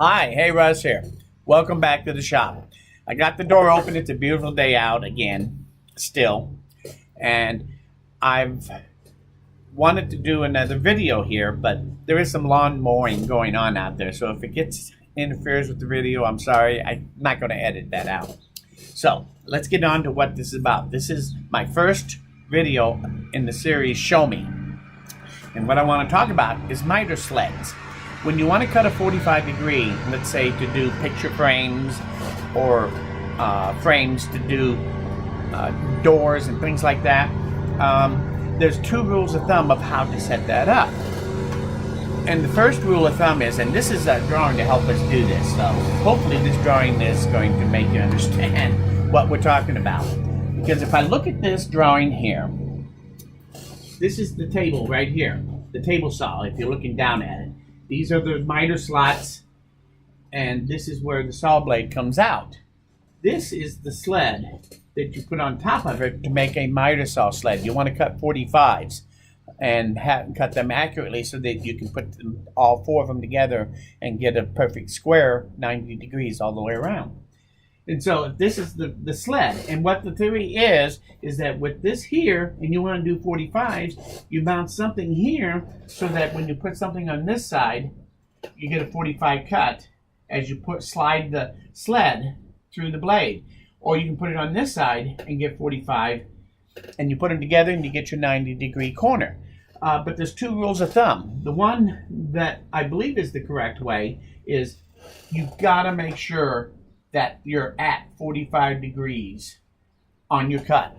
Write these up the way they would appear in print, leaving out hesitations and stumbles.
Hi, hey Russ here. Welcome back to the shop. I got the door open. It's a beautiful day out again, still. And I've wanted to do another video here, but there is some lawn mowing going on out there. So if it interferes with the video, I'm sorry. I'm not going to edit that out. So let's get on to what this is about. This is my first video in the series Show Me. And what I want to talk about is miter sleds. When you want to cut a 45 degree, let's say to do picture frames or frames to do doors and things like that, there's two rules of thumb of how to set that up. And the first rule of thumb is, and this is a drawing to help us do this, so hopefully this drawing is going to make you understand what we're talking about. Because if I look at this drawing here, this is the table right here, the table saw, if you're looking down at it. These are the miter slots, and this is where the saw blade comes out. This is the sled that you put on top of it to make a miter saw sled. You want to cut 45s and cut them accurately so that you can put them, all four of them together and get a perfect square 90 degrees all the way around. And so this is the sled. And what the theory is that with this here, and you want to do 45s, you mount something here so that when you put something on this side, you get a 45 cut as you slide the sled through the blade. Or you can put it on this side and get 45, and you put them together and you get your 90 degree corner. But there's two rules of thumb. The one that I believe is the correct way is you've got to make sure that you're at 45 degrees on your cut.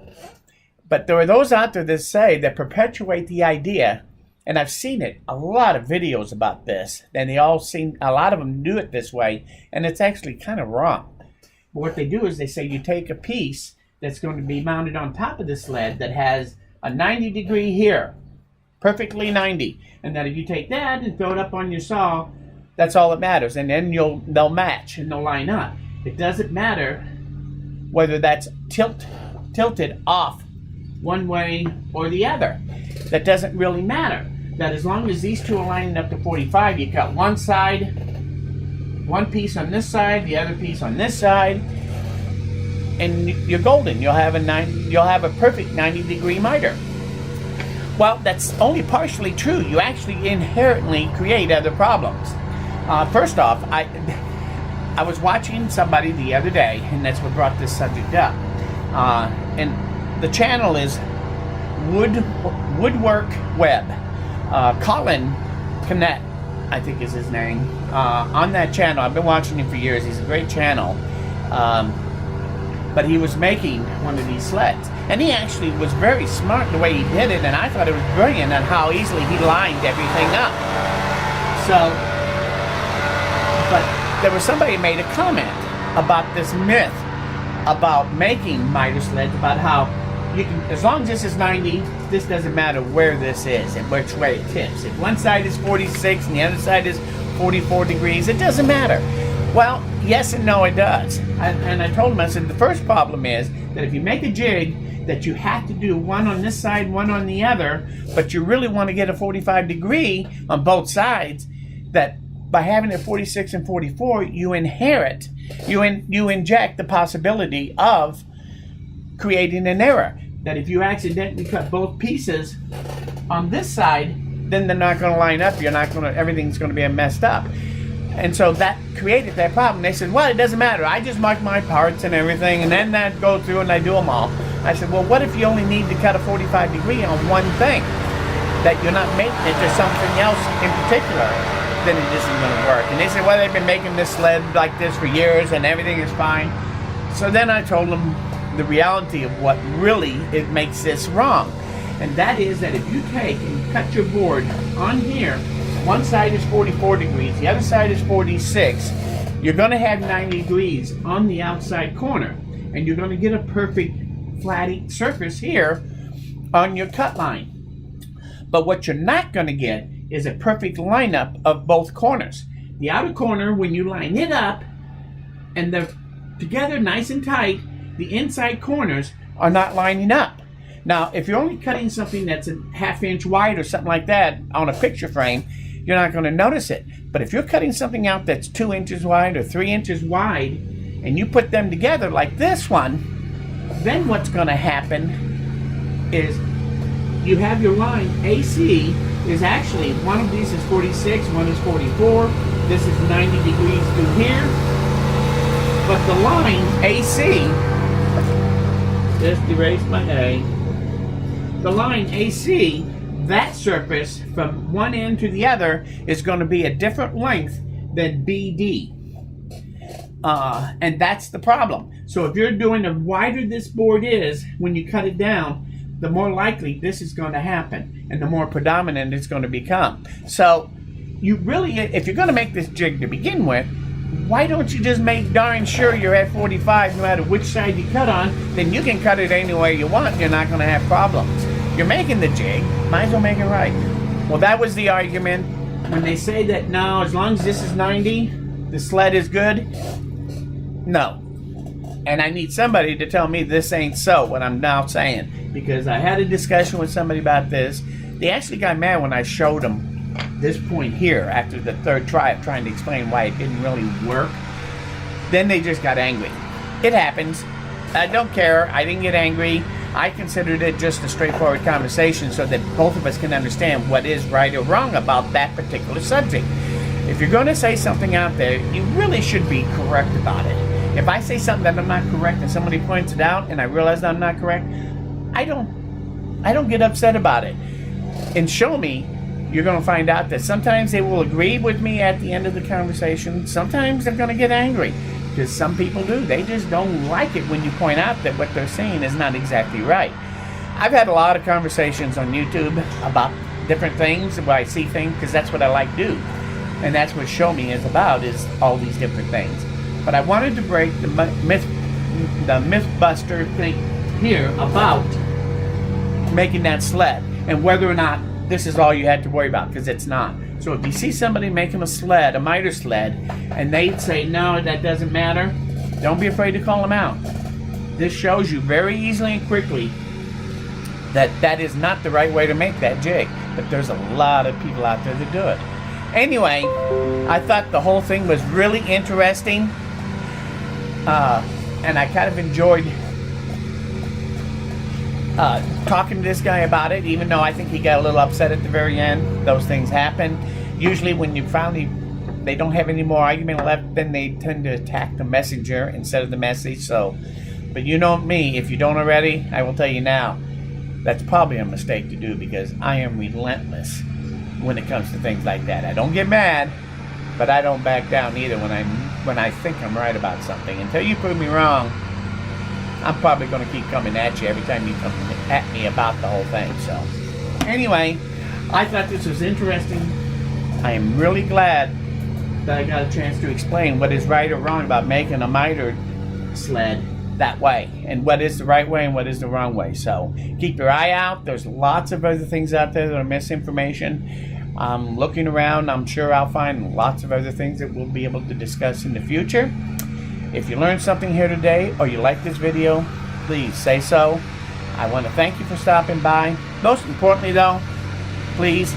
But there are those out there that perpetuate the idea, and I've seen it, a lot of videos about this, and a lot of them do it this way, and it's actually kind of wrong. But what they do is they say you take a piece that's going to be mounted on top of the sled that has a 90 degree here, perfectly 90, and that if you take that and throw it up on your saw, that's all that matters, and then they'll match and they'll line up. It doesn't matter whether that's tilted off one way or the other. That doesn't really matter. That as long as these two are lining up to 45, you cut one side, one piece on this side, the other piece on this side, and you're golden. You'll have a perfect 90 degree miter. Well, that's only partially true. You actually inherently create other problems. First off, I was watching somebody the other day, and that's what brought this subject up. And the channel is Woodwork Web. Colin Connett, I think is his name. On that channel, I've been watching him for years. He's a great channel. But he was making one of these sleds. And he actually was very smart the way he did it, and I thought it was brilliant on how easily he lined everything up. But there was somebody who made a comment about this myth about making miter sleds, about how you can, as long as this is 90, this doesn't matter where this is and which way it tips. If one side is 46 and the other side is 44 degrees, it doesn't matter. Well, yes and no, it does. And I told him, I said, the first problem is that if you make a jig that you have to do one on this side, one on the other, but you really want to get a 45 degree on both sides, that by having it 46 and 44, you inject the possibility of creating an error. That if you accidentally cut both pieces on this side, then they're not going to line up. Everything's going to be messed up. And so that created that problem. They said, well, it doesn't matter. I just mark my parts and everything, and then I go through and I do them all. I said, well, what if you only need to cut a 45 degree on one thing? That you're not making it to something else in particular? Then it isn't going to work. And they said, well, they've been making this sled like this for years and everything is fine. So then I told them the reality of what really it makes this wrong. And that is that if you take and cut your board on here, one side is 44 degrees, the other side is 46, you're going to have 90 degrees on the outside corner. And you're going to get a perfect flat surface here on your cut line. But what you're not going to get is a perfect lineup of both corners. The outer corner, when you line it up and they're together nice and tight, the inside corners are not lining up. Now, if you're only cutting something that's a ½ inch wide or something like that on a picture frame, you're not going to notice it. But if you're cutting something out that's 2 inches wide or 3 inches wide, and you put them together like this one, then what's going to happen is you have your line AC is actually, one of these is 46, one is 44, this is 90 degrees through here, but the line AC, just erase my A, the line AC, that surface from one end to the other is going to be a different length than BD. And that's the problem. So if you're doing, the wider this board is, when you cut it down, the more likely this is going to happen and the more predominant it's going to become. So you really, if you're going to make this jig to begin with, why don't you just make darn sure you're at 45 no matter which side you cut on? Then you can cut it any way you want. You're not going to have problems. You're making the jig, might as well make it right. Well, that was the argument. When they say that, no, as long as this is 90, the sled is good. No. And I need somebody to tell me this ain't so, what I'm now saying. Because I had a discussion with somebody about this. They actually got mad when I showed them this point here after the third try of trying to explain why it didn't really work. Then they just got angry. It happens. I don't care. I didn't get angry. I considered it just a straightforward conversation so that both of us can understand what is right or wrong about that particular subject. If you're going to say something out there, you really should be correct about it. If I say something that I'm not correct and somebody points it out and I realize that I'm not correct, I don't get upset about it. And show me, you're going to find out that sometimes they will agree with me at the end of the conversation. Sometimes they're going to get angry, because some people do. They just don't like it when you point out that what they're saying is not exactly right. I've had a lot of conversations on YouTube about different things, where I see things, because that's what I like to do. And that's what Show Me is about, is all these different things. But I wanted to break the Mythbuster thing here about making that sled, and whether or not this is all you had to worry about, because it's not. So if you see somebody making a sled, a miter sled, and they say, no, that doesn't matter, don't be afraid to call them out. This shows you very easily and quickly that that is not the right way to make that jig. But there's a lot of people out there that do it. Anyway, I thought the whole thing was really interesting. And I kind of enjoyed talking to this guy about it, even though I think he got a little upset at the very end. Those things happen. Usually when you finally, they don't have any more argument left, then they tend to attack the messenger instead of the message. So, but you know me, if you don't already, I will tell you now, that's probably a mistake to do, because I am relentless when it comes to things like that. I don't get mad, but I don't back down either when I think I'm right about something. Until you prove me wrong, I'm probably going to keep coming at you every time you come at me about the whole thing. So, anyway, I thought this was interesting. I am really glad that I got a chance to explain what is right or wrong about making a miter sled that way, and what is the right way and what is the wrong way. So, keep your eye out. There's lots of other things out there that are misinformation. I'm looking around. I'm sure I'll find lots of other things that we'll be able to discuss in the future. If you learned something here today, or you like this video, please say so. I want to thank you for stopping by. Most importantly though, please